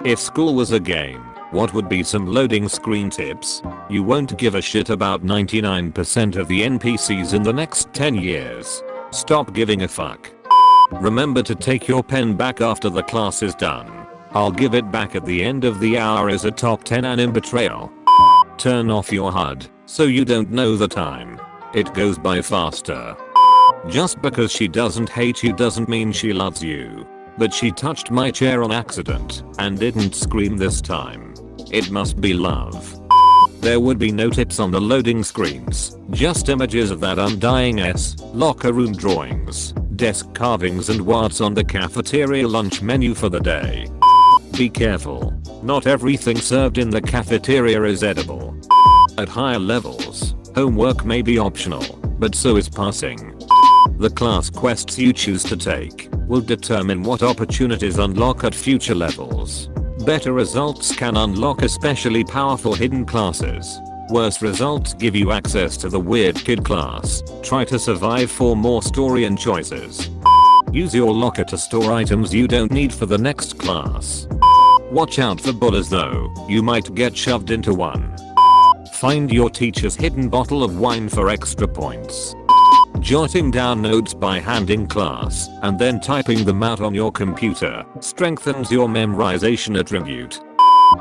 If school was a game, what would be some loading screen tips? You won't give a shit about 99% of the NPCs in the next 10 years. Stop giving a fuck. Remember to take your pen back after the class is done. I'll give it back at the end of the hour is a top 10 anime betrayal. Turn off your HUD so you don't know the time. It goes by faster. Just because she doesn't hate you doesn't mean she loves you. But she touched my chair on accident and didn't scream this time. It must be love. There would be no tips on the loading screens, just images of that undying S, locker room drawings, desk carvings and what's on the cafeteria lunch menu for the day. Be careful. Not everything served in the cafeteria is edible. At higher levels, homework may be optional, but so is passing. The class quests you choose to take will determine what opportunities unlock at future levels. Better results can unlock especially powerful hidden classes. Worse results give you access to the weird kid class. Try to survive for more story and choices. Use your locker to store items you don't need for the next class. Watch out for bullies though, you might get shoved into one. Find your teacher's hidden bottle of wine for extra points. Jotting down notes by hand in class and then typing them out on your computer strengthens your memorization attribute.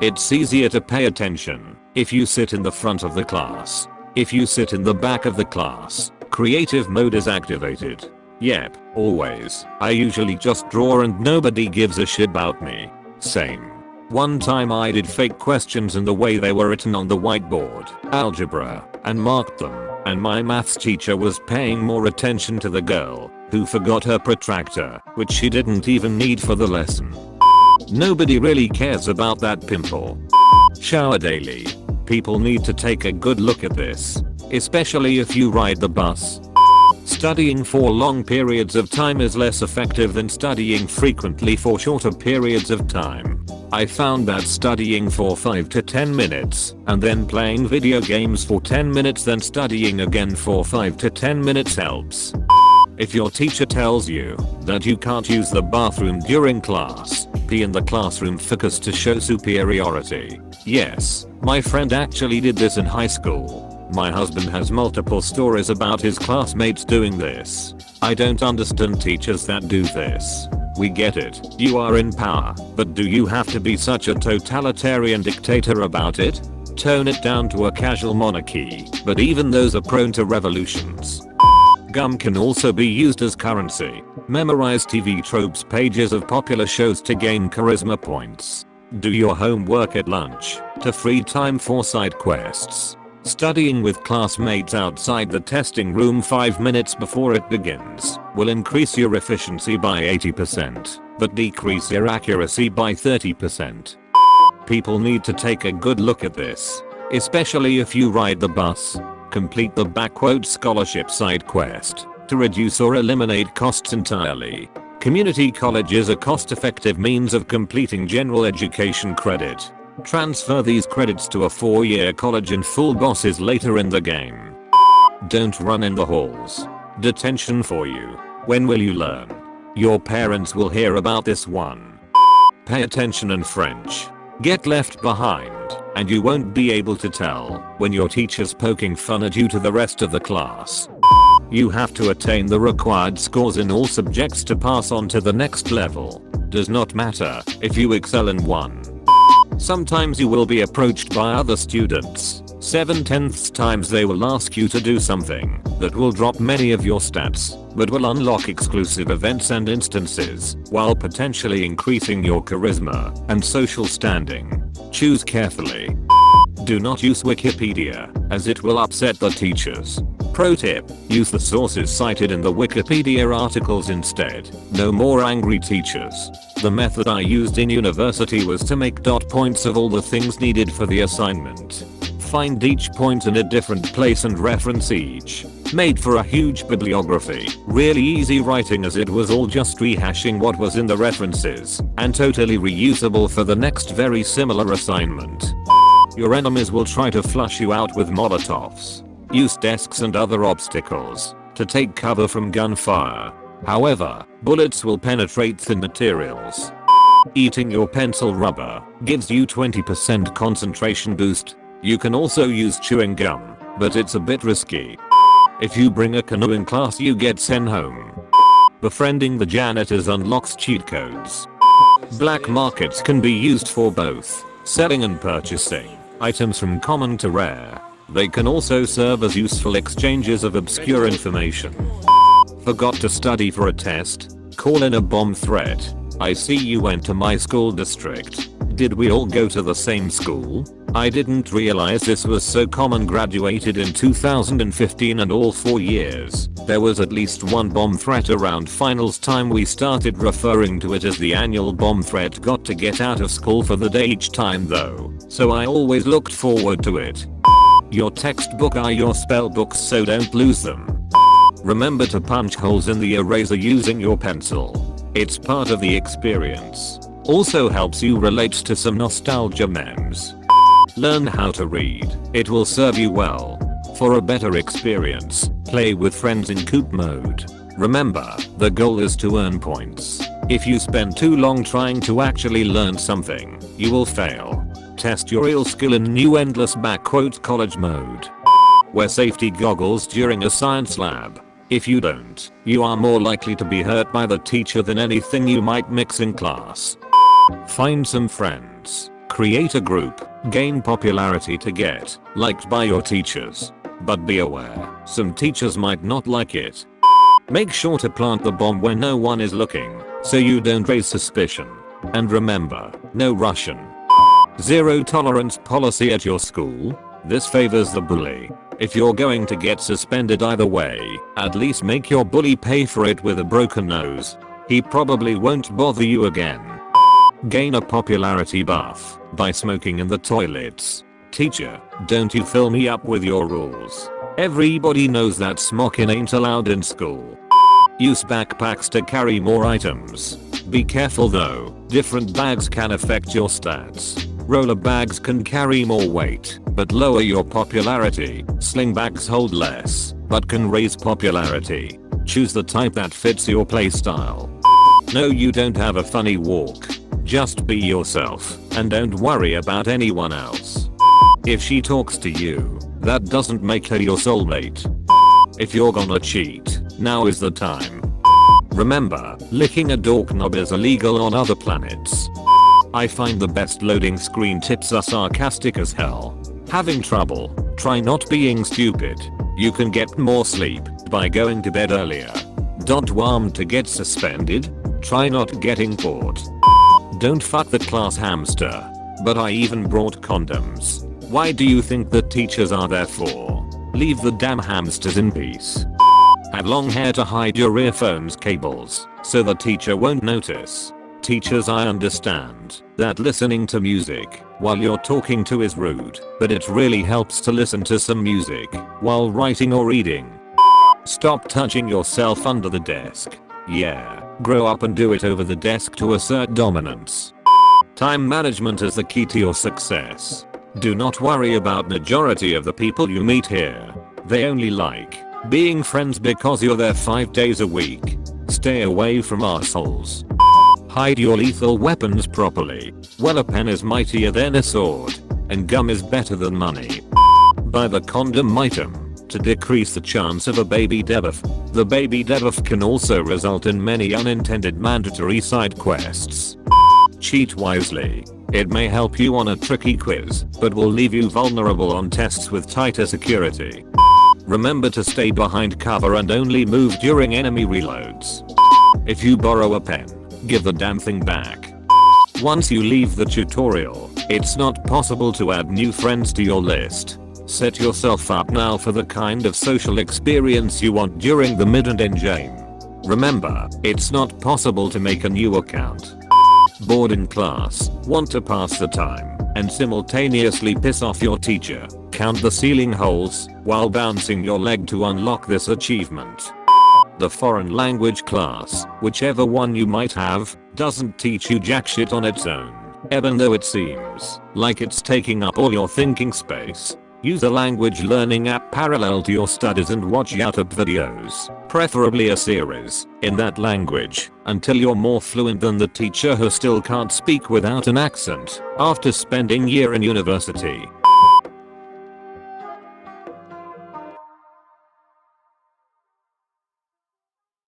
It's easier to pay attention if you sit in the front of the class. If you sit in the back of the class, creative mode is activated. Yep, always. I usually just draw and nobody gives a shit about me. Same. One time I did fake questions in the way they were written on the whiteboard, algebra, and marked them, and my maths teacher was paying more attention to the girl, who forgot her protractor, which she didn't even need for the lesson. Nobody really cares about that pimple. Shower daily. People need to take a good look at this, especially if you ride the bus. Studying for long periods of time is less effective than studying frequently for shorter periods of time. I found that studying for 5 to 10 minutes and then playing video games for 10 minutes then studying again for 5 to 10 minutes helps. If your teacher tells you that you can't use the bathroom during class, pee in the classroom focus to show superiority. Yes, my friend actually did this in high school. My husband has multiple stories about his classmates doing this. I don't understand teachers that do this. We get it, you are in power, but do you have to be such a totalitarian dictator about it? Tone it down to a casual monarchy, but even those are prone to revolutions. Gum can also be used as currency. Memorize TV tropes pages of popular shows to gain charisma points. Do your homework at lunch to free time for side quests. Studying with classmates outside the testing room 5 minutes before it begins will increase your efficiency by 80%, but decrease your accuracy by 30%. People need to take a good look at this, especially if you ride the bus. Complete the backquote scholarship side quest to reduce or eliminate costs entirely. Community college is a cost-effective means of completing general education credit. Transfer these credits to a 4-year college and full bosses later in the game. Don't run in the halls. Detention for you. When will you learn? Your parents will hear about this one. Pay attention in French. Get left behind, and you won't be able to tell when your teacher's poking fun at you to the rest of the class. You have to attain the required scores in all subjects to pass on to the next level. Does not matter if you excel in one. Sometimes you will be approached by other students. 7/10 times they will ask you to do something that will drop many of your stats, but will unlock exclusive events and instances, while potentially increasing your charisma and social standing. Choose carefully. Do not use Wikipedia, as it will upset the teachers. Pro tip, use the sources cited in the Wikipedia articles instead. No more angry teachers. The method I used in university was to make dot points of all the things needed for the assignment. Find each point in a different place and reference each. Made for a huge bibliography. Really easy writing as it was all just rehashing what was in the references, and totally reusable for the next very similar assignment. Your enemies will try to flush you out with Molotovs. Use desks and other obstacles to take cover from gunfire. However, bullets will penetrate thin materials. Eating your pencil rubber gives you 20% concentration boost. You can also use chewing gum, but it's a bit risky. If you bring a canoe in class you get sent home. Befriending the janitors unlocks cheat codes. Black markets can be used for both selling and purchasing items from common to rare. They can also serve as useful exchanges of obscure information. Forgot to study for a test? Call in a bomb threat. I see you went to my school district. Did we all go to the same school? I didn't realize this was so common. Graduated in 2015 and all 4 years there was at least one bomb threat around finals time. We started referring to it as the annual bomb threat. Got to get out of school for the day each time though, so I always looked forward to it. Your textbook are your spell books, so don't lose them. Remember to punch holes in the eraser using your pencil. It's part of the experience. Also helps you relate to some nostalgia memes. Learn how to read. It will serve you well. For a better experience, play with friends in coop mode. Remember, the goal is to earn points. If you spend too long trying to actually learn something, you will fail. Test your real skill in new endless college mode. Wear safety goggles during a science lab. If you don't, you are more likely to be hurt by the teacher than anything you might mix in class. Find some friends. Create a group. Gain popularity to get liked by your teachers. But be aware, some teachers might not like it. Make sure to plant the bomb when no one is looking, so you don't raise suspicion. And remember, no Russian. Zero tolerance policy at your school. This favors the bully. If you're going to get suspended either way, at least make your bully pay for it with a broken nose. He probably won't bother you again. Gain a popularity buff by smoking in the toilets. Teacher, don't you fill me up with your rules. Everybody knows that smoking ain't allowed in school. Use backpacks to carry more items. Be careful though, different bags can affect your stats. Roller bags can carry more weight, but lower your popularity. Sling bags hold less, but can raise popularity. Choose the type that fits your playstyle. No, you don't have a funny walk. Just be yourself, and don't worry about anyone else. If she talks to you, that doesn't make her your soulmate. If you're gonna cheat, now is the time. Remember, licking a doorknob is illegal on other planets. I find the best loading screen tips are sarcastic as hell. Having trouble? Try not being stupid. You can get more sleep by going to bed earlier. Don't want to get suspended? Try not getting caught. Don't fuck the class hamster. But I even brought condoms. Why do you think the teachers are there for? Leave the damn hamsters in peace. Have long hair to hide your earphones cables, so the teacher won't notice. Teachers, I understand that listening to music while you're talking to is rude, but it really helps to listen to some music while writing or reading. Stop touching yourself under the desk. Yeah, grow up and do it over the desk to assert dominance. Time management is the key to your success. Do not worry about majority of the people you meet here. They only like being friends because you're there 5 days a week. Stay away from assholes. Hide your lethal weapons properly. Well, a pen is mightier than a sword, and gum is better than money. Buy the condom item to decrease the chance of a baby debuff. The baby debuff can also result in many unintended mandatory side quests. Cheat wisely. It may help you on a tricky quiz, but will leave you vulnerable on tests with tighter security. Remember to stay behind cover and only move during enemy reloads. If you borrow a pen, give the damn thing back. Once you leave the tutorial, it's not possible to add new friends to your list. Set yourself up now for the kind of social experience you want during the mid and end game. Remember, it's not possible to make a new account. Bored in class, want to pass the time, and simultaneously piss off your teacher. Count the ceiling holes while bouncing your leg to unlock this achievement. The foreign language class, whichever one you might have, doesn't teach you jack shit on its own, even though it seems like it's taking up all your thinking space. Use a language learning app parallel to your studies and watch YouTube videos, preferably a series, in that language, until you're more fluent than the teacher who still can't speak without an accent after spending a year in university.